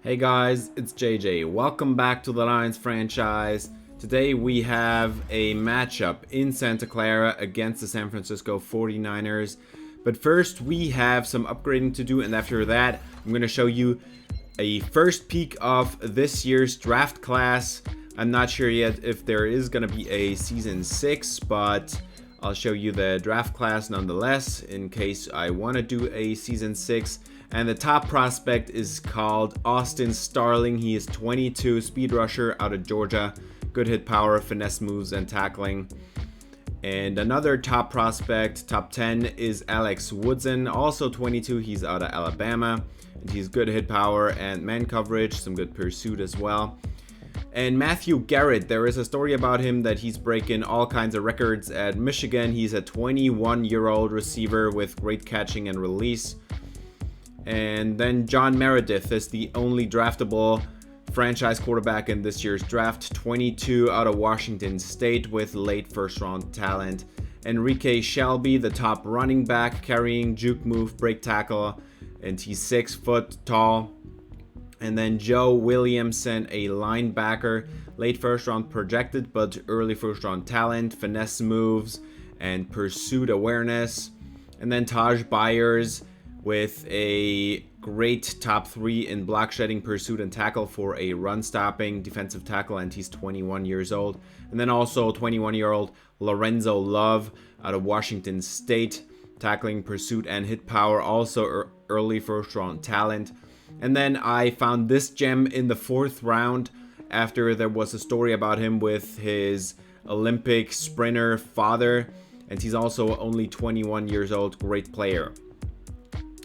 Hey guys, it's JJ. Welcome back to the Lions franchise. Today we have a matchup in Santa Clara against the San Francisco 49ers. But first we have some upgrading to do, and after that I'm going to show you a first peek of this year's draft class. I'm not sure yet if there is going to be a season 6, but I'll show you the draft class nonetheless in case I want to do a season 6. And the top prospect is called Austin Starling. He is 22, speed rusher out of Georgia. Good hit power, finesse moves, and tackling. And another top prospect, top 10, is Alex Woodson, also 22. He's out of Alabama. And he's good hit power and man coverage, some good pursuit as well. And Matthew Garrett, there is a story about him that he's breaking all kinds of records at Michigan. He's a 21-year-old receiver with great catching and release. And then John Meredith is the only draftable franchise quarterback in this year's draft, 22 out of Washington State with late first round talent. Enrique Shelby, the top running back, carrying juke move, break tackle, and he's 6 foot tall. And then Joe Williamson, a linebacker, late first round projected but early first round talent, finesse moves, and pursuit awareness. And then Taj Byers, with a great top 3 in block shedding, pursuit, and tackle for a run stopping defensive tackle, and he's 21 years old. And then also 21-year-old Lorenzo Love out of Washington State, tackling, pursuit, and hit power, also early first round talent. And then I found this gem in the 4th round after there was a story about him with his Olympic sprinter father, and he's also only 21 years old, great player.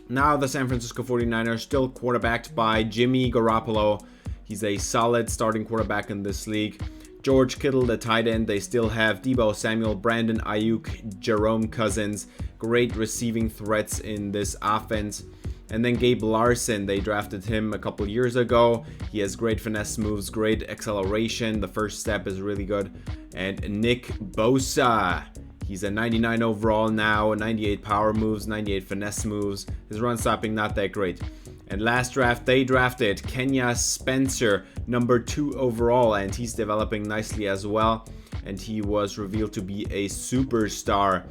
Now the San Francisco 49ers still quarterbacked by Jimmy Garoppolo. He's a solid starting quarterback in this league. George Kittle, the tight end. They still have Deebo Samuel, Brandon Ayuk, Jerome Cousins. Great receiving threats in this offense. And then Gabe Larson, they drafted him a couple years ago. He has great finesse moves, great acceleration. The first step is really good. And Nick Bosa, he's a 99 overall now, 98 power moves, 98 finesse moves. His run stopping not that great. And last draft, they drafted Kenya Spencer, number 2 overall, and he's developing nicely as well. And he was revealed to be a superstar.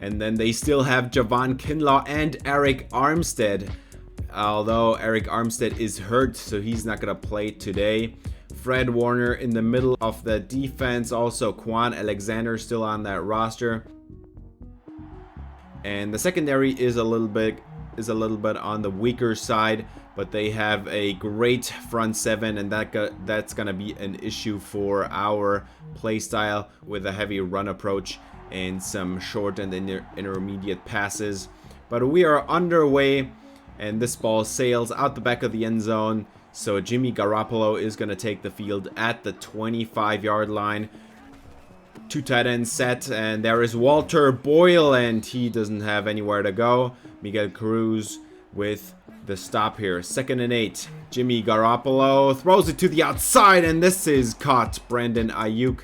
And then they still have Javon Kinlaw and Eric Armstead, although Eric Armstead is hurt, so he's not going to play today. Fred Warner in the middle of the defense, also Kwon Alexander still on that roster. And the secondary is a little bit on the weaker side, but they have a great front 7, and that's going to be an issue for our play style with a heavy run approach and some short and intermediate passes. But we are underway, and this ball sails out the back of the end zone. So Jimmy Garoppolo is going to take the field at the 25-yard line. 2 tight ends set, and there is Walter Boyle, and he doesn't have anywhere to go. Miguel Cruz with the stop here. 2nd and 8. Jimmy Garoppolo throws it to the outside, and this is caught. Brandon Ayuk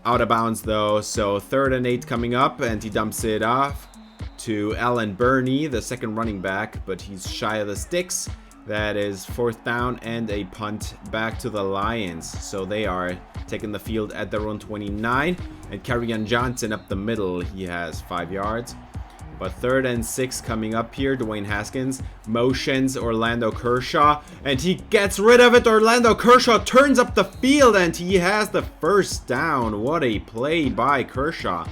out of bounds though. So 3rd and 8 coming up, and he dumps it off to Allen Burney, the second running back, but he's shy of the sticks. That is 4th down and a punt back to the Lions. So they are taking the field at their own 29. And Kerryon Johnson up the middle. He has 5 yards. But 3rd and 6 coming up here. Dwayne Haskins motions Orlando Kershaw, and he gets rid of it. Orlando Kershaw turns up the field, and he has the 1st down. What a play by Kershaw.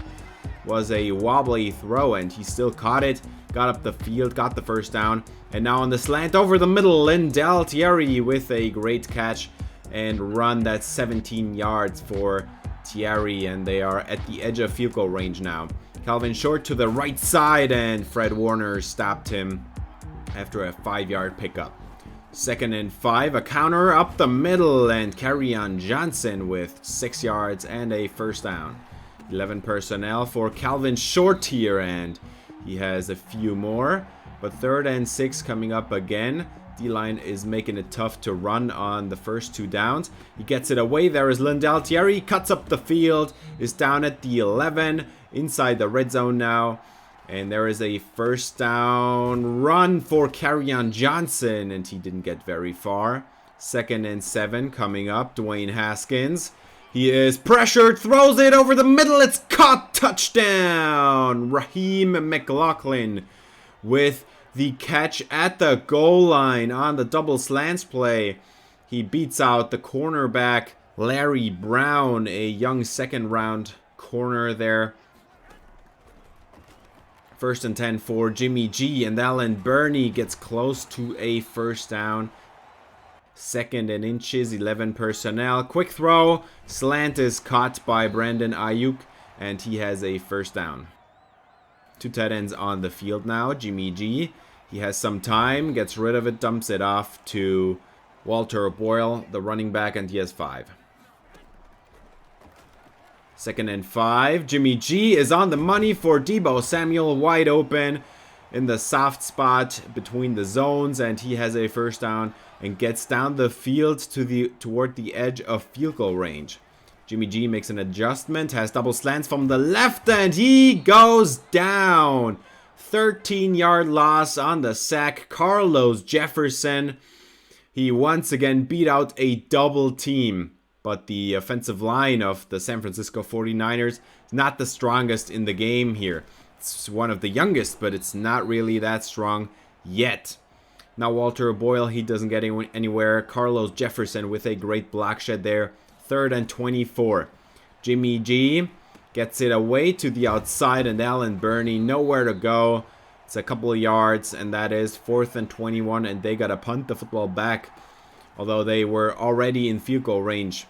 Was a wobbly throw, and he still caught it. Got up the field, got the 1st down. And now on the slant over the middle, Lindell Thierry with a great catch and run. That's 17 yards for Thierry, and they are at the edge of field goal range now. Calvin Short to the right side, and Fred Warner stopped him after a 5-yard pickup. 2nd and 5, a counter up the middle, and Kerryon Johnson with 6 yards and a 1st down. 11 personnel for Calvin Short here, and he has a few more. But 3rd and 6 coming up again. D-line is making it tough to run on the first 2 downs. He gets it away. There is Lindell Thierry. Cuts up the field. Is down at the 11. Inside the red zone now. And there is a first down run for Kerryon Johnson, and he didn't get very far. 2nd and 7 coming up. Dwayne Haskins. He is pressured, throws it over the middle. It's caught. Touchdown. Raheem McLaughlin with the catch at the goal line on the double slants play. He beats out the cornerback Larry Brown, a young 2nd round corner there. 1st and 10 for Jimmy G, and Alan Burney gets close to a first down. 2nd and inches, 11 personnel. Quick throw. Slant is caught by Brandon Ayuk, and he has a first down. 2 tight ends on the field now. Jimmy G, he has some time, gets rid of it, dumps it off to Walter Boyle, the running back, and he has 5. 2nd and 5. Jimmy G is on the money for Deebo Samuel, wide open in the soft spot between the zones, and he has a first down and gets down the field toward the edge of field goal range. Jimmy G makes an adjustment, has double slants from the left, and he goes down. 13-yard loss on the sack. Carlos Jefferson, he once again beat out a double team. But the offensive line of the San Francisco 49ers is not the strongest in the game here. It's one of the youngest, but it's not really that strong yet. Now Walter Boyle, he doesn't get anywhere. Carlos Jefferson with a great block shed there. 3rd and 24. Jimmy G gets it away to the outside, and Alan Burney nowhere to go. It's a couple of yards, and that is 4th and 21, and they got to punt the football back, although they were already in field goal range.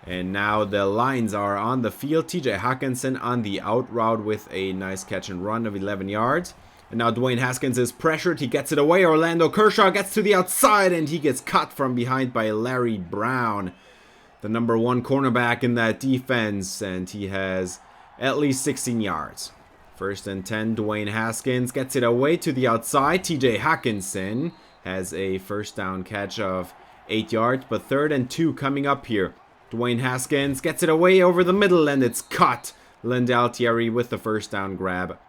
And now the Lions are on the field. TJ Hawkinson on the out route with a nice catch and run of 11 yards. And now Dwayne Haskins is pressured. He gets it away. Orlando Kershaw gets to the outside, and he gets caught from behind by Larry Brown, the number 1 cornerback in that defense, and he has at least 16 yards. 1st and 10, Dwayne Haskins gets it away to the outside. TJ Hawkinson has a first down catch of 8 yards, but 3rd and 2 coming up here. Dwayne Haskins gets it away over the middle, and it's caught. Lindell Thierry with the first down grab.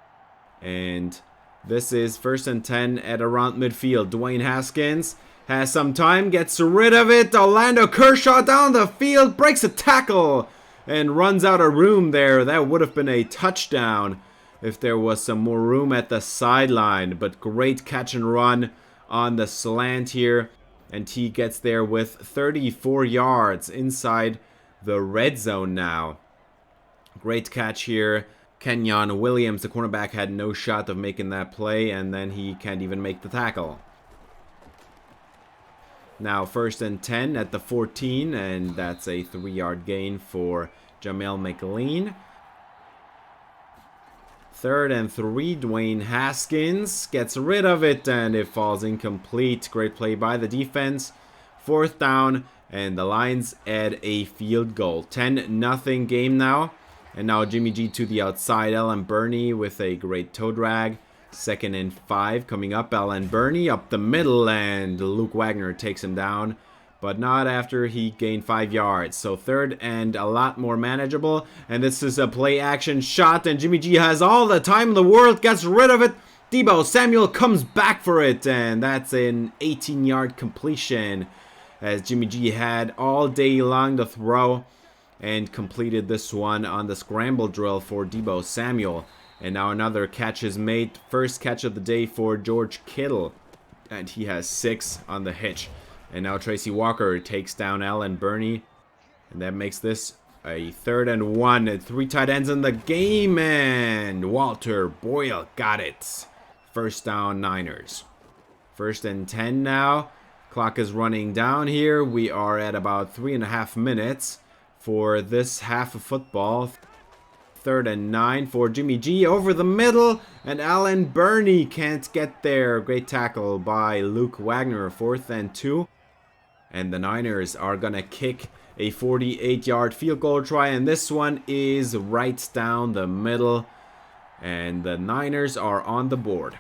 And this is 1st and 10 at around midfield. Dwayne Haskins has some time, gets rid of it. Orlando Kershaw down the field, breaks a tackle, and runs out of room there. That would have been a touchdown if there was some more room at the sideline. But great catch and run on the slant here. And he gets there with 34 yards inside the red zone now. Great catch here. Kenyon Williams, the cornerback, had no shot of making that play, and then he can't even make the tackle. Now 1st and 10 at the 14, and that's a 3-yard gain for Jamel McLean. 3rd and 3, Dwayne Haskins gets rid of it, and it falls incomplete. Great play by the defense. 4th down, and the Lions add a field goal. 10-0 game now. And now Jimmy G to the outside. Alan Burney with a great toe drag. 2nd and 5 coming up. Alan Burney up the middle, and Luke Wagner takes him down, but not after he gained 5 yards. So 3rd and a lot more manageable. And this is a play action shot, and Jimmy G has all the time in the world, gets rid of it. Deebo Samuel comes back for it, and that's an 18-yard completion, as Jimmy G had all day long to throw and completed this one on the scramble drill for Deebo Samuel. And now another catch is made. First catch of the day for George Kittle, and he has 6 on the hitch. And now Tracy Walker takes down Alan Burney, and that makes this a 3rd and 1. And 3 tight ends in the game, and Walter Boyle got it. First down, Niners. 1st and 10 now. Clock is running down here. We are at about 3.5 minutes for this half of football. 3rd and 9 for Jimmy G over the middle, and Alan Burney can't get there. Great tackle by Luke Wagner. 4th and 2. And the Niners are going to kick a 48-yard field goal try, and this one is right down the middle, and the Niners are on the board.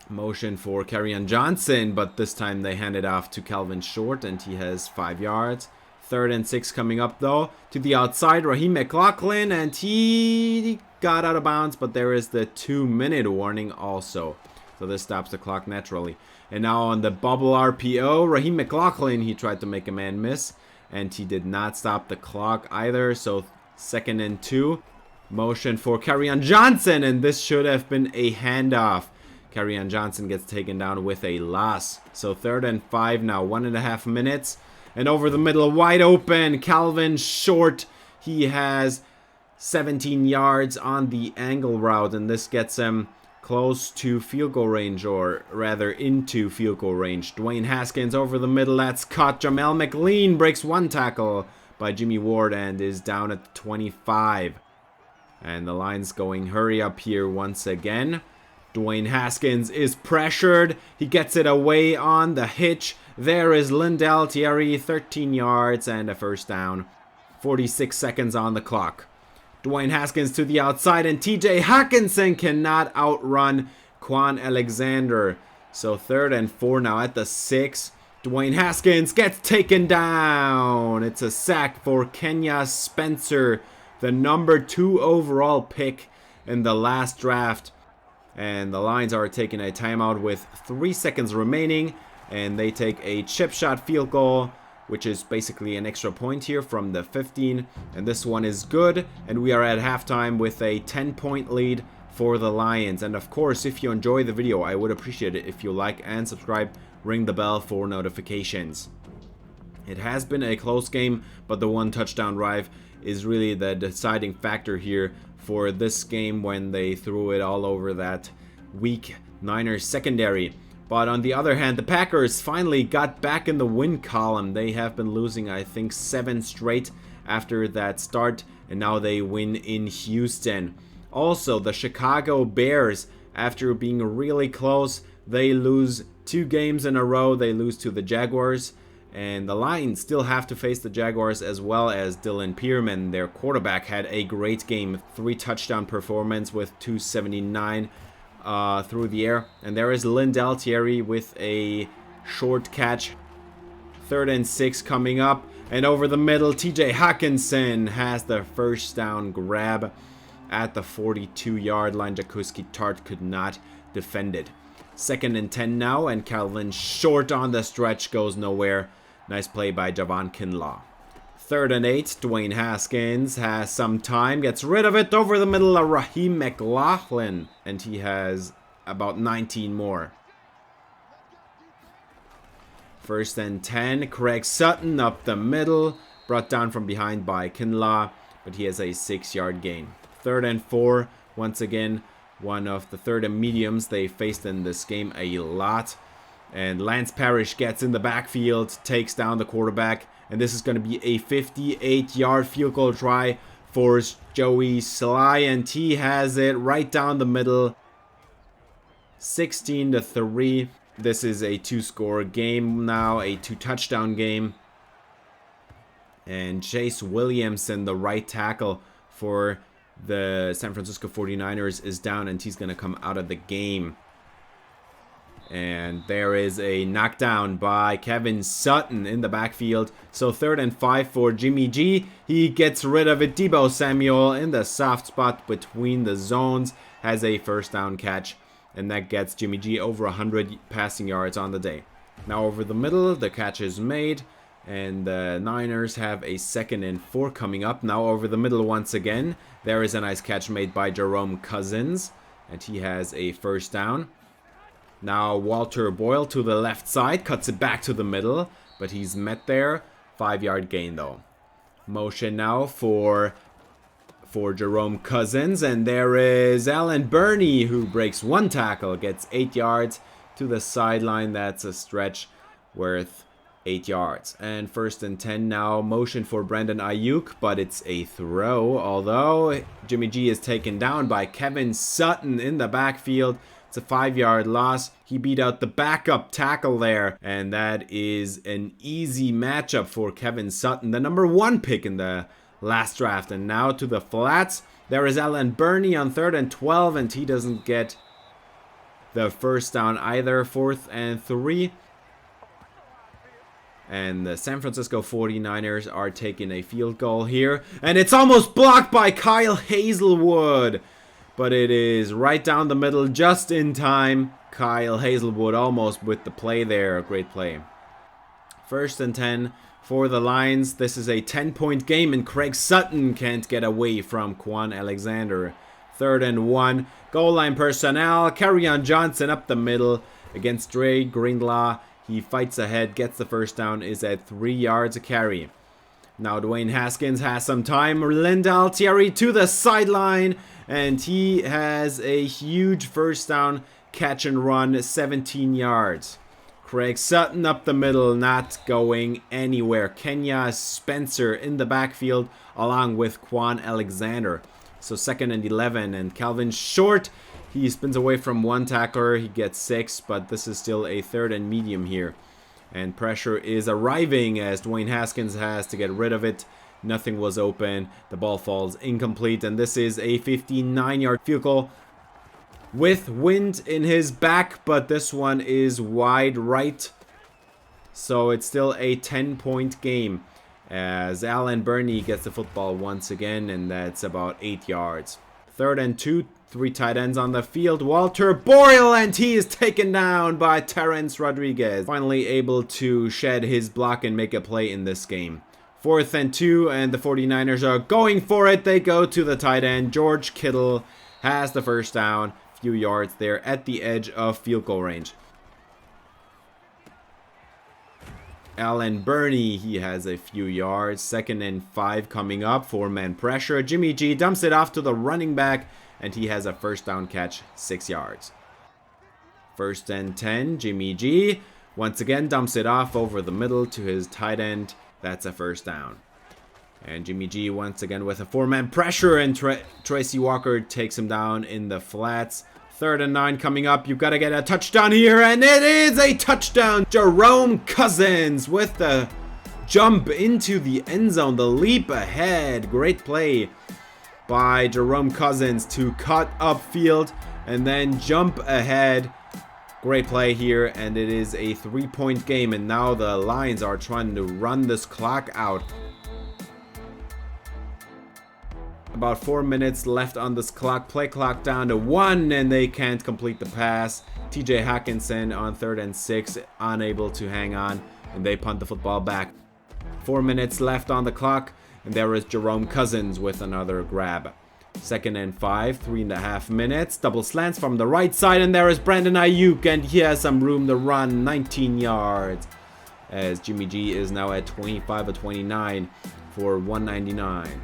Motion for Kerryon Johnson, but this time they hand it off to Calvin Short, and he has 5 yards. 3rd and 6 coming up though. To the outside, Raheem McLaughlin, and he got out of bounds, but there is the 2-minute warning also. So this stops the clock naturally. And now on the bubble RPO, Raheem McLaughlin, he tried to make a man miss, and he did not stop the clock either. So 2nd and 2. Motion for Kerryon Johnson, and this should have been a handoff. Kerryon Johnson gets taken down with a loss. So 3rd and 5 now, 1.5 minutes. And over the middle, wide open, Calvin Short. He has 17 yards on the angle route, and this gets him close to field goal range, or rather into field goal range. Dwayne Haskins over the middle, that's caught. Jamel McLean breaks one tackle by Jimmy Ward and is down at 25. And the line's going hurry up here once again. Dwayne Haskins is pressured. He gets it away on the hitch. There is Lindell Thierry, 13 yards and a first down. 46 seconds on the clock. Dwayne Haskins to the outside, and TJ Hawkinson cannot outrun Kwon Alexander. So 3rd and 4 now at the 6. Dwayne Haskins gets taken down. It's a sack for Kenya Spencer, the number 2 overall pick in the last draft. And the Lions are taking a timeout with 3 seconds remaining, and they take a chip shot field goal, which is basically an extra point here from the 15, and this one is good, and we are at halftime with a 10-point lead for the Lions. And of course, if you enjoy the video, I would appreciate it if you like and subscribe, ring the bell for notifications. It has been a close game, but the 1 touchdown drive is really the deciding factor here for this game when they threw it all over that weak Niners secondary. But on the other hand, the Packers finally got back in the win column. They have been losing, I think, 7 straight after that start, and now they win in Houston. Also, the Chicago Bears, after being really close, they lose 2 games in a row. They lose to the Jaguars, and the Lions still have to face the Jaguars, as well as Dylan Pearman. Their quarterback had a great game, 3 touchdown performance with 279 through the air. And there is Lindell Thierry with a short catch. 3rd and 6 coming up, and over the middle, TJ Hawkinson has the first down grab at the 42-yard line. Jakuski Tart could not defend it. 2nd and 10 now, and Calvin Short on the stretch goes nowhere. Nice play by Javon Kinlaw. 3rd and 8, Dwayne Haskins has some time, gets rid of it over the middle of Raheem McLaughlin, and he has about 19 more. 1st and 10, Craig Sutton up the middle, brought down from behind by Kinlaw, but he has a 6-yard gain. 3rd and 4, once again, one of the 3rd and mediums they faced in this game a lot. And Lance Parrish gets in the backfield, takes down the quarterback, and this is going to be a 58-yard field goal try for Joey Sly, and he has it right down the middle, 16-3. This is a 2-score game now, a 2-touchdown game. And Chase Williamson, the right tackle for the San Francisco 49ers, is down, and he's going to come out of the game. And there is a knockdown by Kevin Sutton in the backfield. So 3rd and 5 for Jimmy G. He gets rid of it. Deebo Samuel in the soft spot between the zones has a first down catch. And that gets Jimmy G over 100 passing yards on the day. Now over the middle, the catch is made. And the Niners have a 2nd and 4 coming up. Now over the middle once again. There is a nice catch made by Jerome Cousins. And he has a first down. Now Walter Boyle to the left side, cuts it back to the middle, but he's met there. 5-yard gain though. Motion now for Jerome Cousins, and there is Alan Burney, who breaks one tackle, gets 8 yards to the sideline. That's a stretch worth 8 yards. And 1st and 10 now. Motion for Brandon Ayuk, but it's a throw, although Jimmy G is taken down by Kevin Sutton in the backfield. It's a 5-yard loss. He beat out the backup tackle there, and that is an easy matchup for Kevin Sutton, the number 1 pick in the last draft. And now to the flats. There is Alan Burney on 3rd and 12, and he doesn't get the first down either. 4th and 3. And the San Francisco 49ers are taking a field goal here. And it's almost blocked by Kyle Hazelwood. But it is right down the middle just in time. Kyle Hazelwood almost with the play there. Great play. 1st and 10 for the Lions. This is a 10-point game and Craig Sutton can't get away from Kwon Alexander. 3rd and 1. Goal line personnel. Kerryon Johnson up the middle against Dre Greenlaw. He fights ahead, gets the first down, is at 3 yards a carry. Now Dwayne Haskins has some time. Lindell Thierry to the sideline. And he has a huge first down catch and run, 17 yards. Craig Sutton up the middle, not going anywhere. Kenya Spencer in the backfield along with Kwon Alexander. So 2nd and 11, and Calvin Short, he spins away from one tackler. He gets 6, but this is still a 3rd and medium here. And pressure is arriving as Dwayne Haskins has to get rid of it. Nothing was open. The ball falls incomplete, and this is a 59-yard field goal with wind in his back, but this one is wide right. So it's still a 10-point game as Alan Burney gets the football once again, and that's about 8 yards. 3rd and 2, 3 tight ends on the field. Walter Boyle, and he is taken down by Terrence Rodriguez. Finally able to shed his block and make a play in this game. 4th and 2, and the 49ers are going for it. They go to the tight end. George Kittle has the first down. Few yards there at the edge of field goal range. Alan Burney, he has a few yards. 2nd and 5 coming up. 4-man pressure. Jimmy G dumps it off to the running back, and he has a first down catch, 6 yards. 1st and 10, Jimmy G once again dumps it off over the middle to his tight end. That's a first down. And Jimmy G once again with a 4-man pressure, and Tracy Walker takes him down in the flats. 3rd and 9 coming up. You've got to get a touchdown here, and it is a touchdown. Jerome Cousins with the jump into the end zone, the leap ahead. Great play by Jerome Cousins to cut upfield and then jump ahead. Great play here, and it is a 3-point game, and now the Lions are trying to run this clock out. About 4 minutes left on this clock. Play clock down to 1, and they can't complete the pass. TJ Hawkinson on 3rd and 6, unable to hang on, and they punt the football back. 4 minutes left on the clock, and there is Jerome Cousins with another grab. 2nd and 5, 3.5 minutes. Double slants from the right side, and there is Brandon Ayuk, and he has some room to run, 19 yards. As Jimmy G is now at 25 of 29 for 199.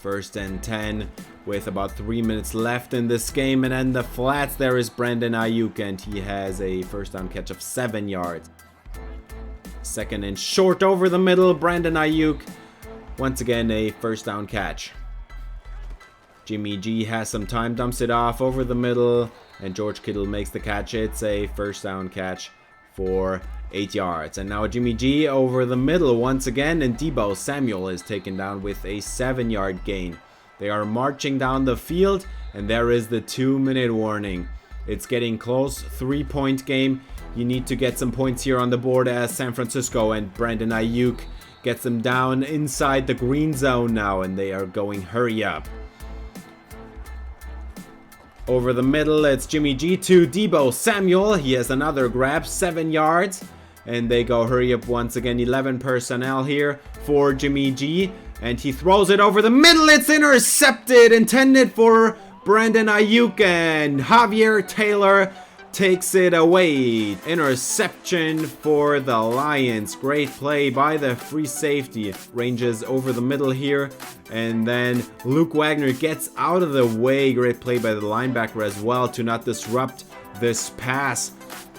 1st and 10 with about 3 minutes left in this game, and in the flats there is Brandon Ayuk, and he has a first down catch of 7 yards. 2nd and short over the middle. Brandon Ayuk once again a first down catch. Jimmy G has some time, dumps it off over the middle, and George Kittle makes the catch. It's a first down catch for 8 yards. And now Jimmy G over the middle once again, and Deebo Samuel is taken down with a 7-yard gain. They are marching down the field, and there is the 2-minute warning. It's getting close, 3-point game. You need to get some points here on the board as San Francisco, and Brandon Ayuk gets them down inside the green zone now, and they are going hurry up. Over the middle, it's Jimmy G to Deebo Samuel. He has another grab, 7 yards. And they go hurry up once again. 11 personnel here for Jimmy G. And he throws it over the middle. It's intercepted, intended for Brandon Ayuk. And Javier Taylor takes it away. Interception for the Lions. Great play by the free safety. Ranges over the middle here. And then Luke Wagner gets out of the way. Great play by the linebacker as well to not disrupt this pass.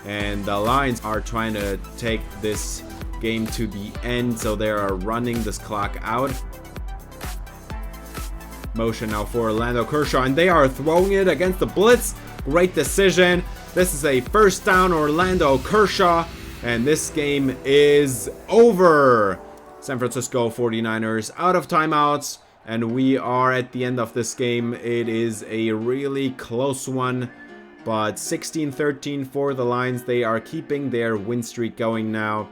And the Lions are trying to take this game to the end, so they are running this clock out. Motion now for Orlando Kershaw, and they are throwing it against the blitz. Great decision. This is a first down, Orlando Kershaw, and this game is over. San Francisco 49ers out of timeouts, and we are at the end of this game. It is a really close one, but 16-13 for the Lions. They are keeping their win streak going now.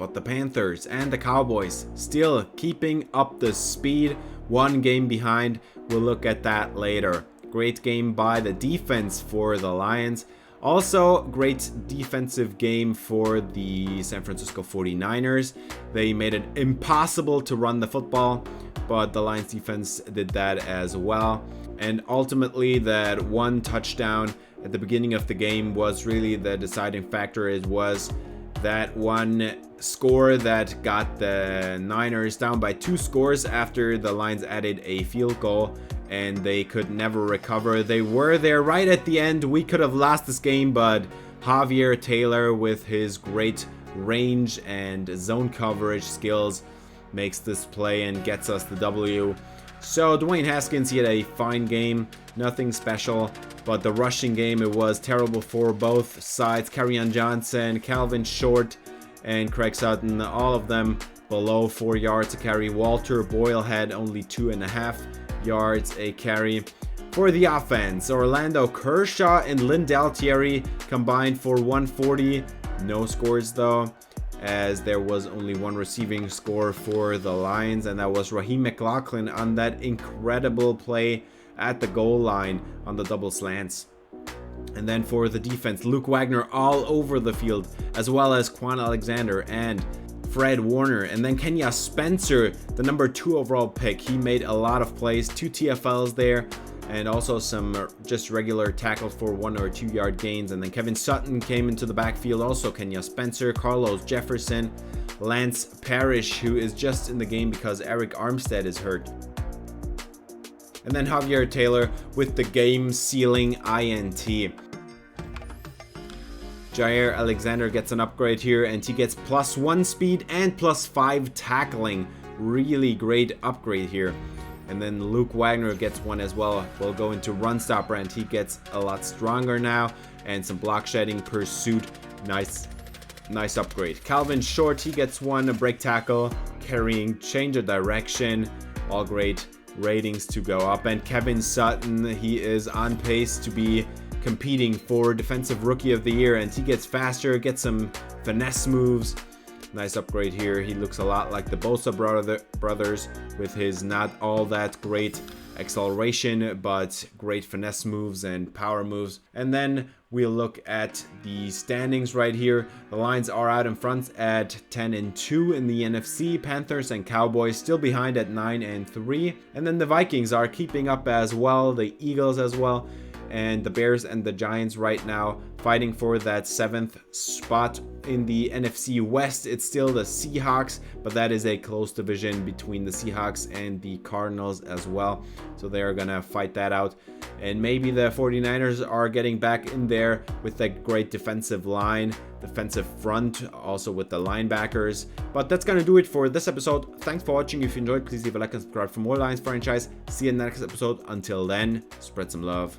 but the Panthers and the Cowboys still keeping up the speed, one game behind. We'll look at that later. Great game by the defense for the Lions. Also, great defensive game for the San Francisco 49ers. They made it impossible to run the football, but the Lions defense did that as well. And ultimately, that one touchdown at the beginning of the game was really the deciding factor. It was that one score that got the Niners down by 2 scores after the Lions added a field goal, and they could never recover. They were there right at the end. We could have lost this game, but Javier Taylor, with his great range and zone coverage skills, makes this play and gets us the W. So Dwayne Haskins, he had a fine game, nothing special, but the rushing game, it was terrible for both sides. Kerryon Johnson, Calvin Short, and Craig Sutton, all of them below 4 yards a carry. Walter Boyle had only 2.5 yards a carry. For the offense, Orlando Kershaw and Lindell Thierry combined for 140. No scores though, as there was only one receiving score for the Lions, and that was Raheem McLaughlin on that incredible play at the goal line on the double slants. And then for the defense, Luke Wagner all over the field, as well as Kwon Alexander and Fred Warner. And then Kenya Spencer, the number 2 overall pick, he made a lot of plays, 2 TFLs there, and also some just regular tackles for 1 or 2 yard gains. And then Kevin Sutton came into the backfield, also Kenya Spencer, Carlos Jefferson, Lance Parrish, who is just in the game because Eric Armstead is hurt. And then Javier Taylor with the game-sealing INT. Jair Alexander gets an upgrade here, and he gets +1 speed and +5 tackling. Really great upgrade here. And then Luke Wagner gets one as well. We'll go into run stopper, and he gets a lot stronger now, and some block shedding pursuit. Nice upgrade. Calvin Short, he gets one, a break tackle, carrying, change of direction. All great ratings to go up. And Kevin Sutton, he is on pace to be competing for Defensive Rookie of the Year, and he gets faster, gets some finesse moves. Nice upgrade here. He looks a lot like the Bosa brothers with his not all that great acceleration, but great finesse moves and power moves. And then we'll look at the standings right here. The Lions are out in front at 10-2 in the NFC. Panthers and Cowboys still behind at 9-3. And then the Vikings are keeping up as well, the Eagles as well, and the Bears and the Giants right now fighting for that 7th spot. In the NFC West, it's still the Seahawks, but that is a close division between the Seahawks and the Cardinals as well. So they're gonna fight that out. And maybe the 49ers are getting back in there with that great defensive line, defensive front, also with the linebackers. But that's gonna do it for this episode. Thanks for watching. If you enjoyed, please leave a like and subscribe for more Lions franchise. See you in the next episode. Until then, spread some love.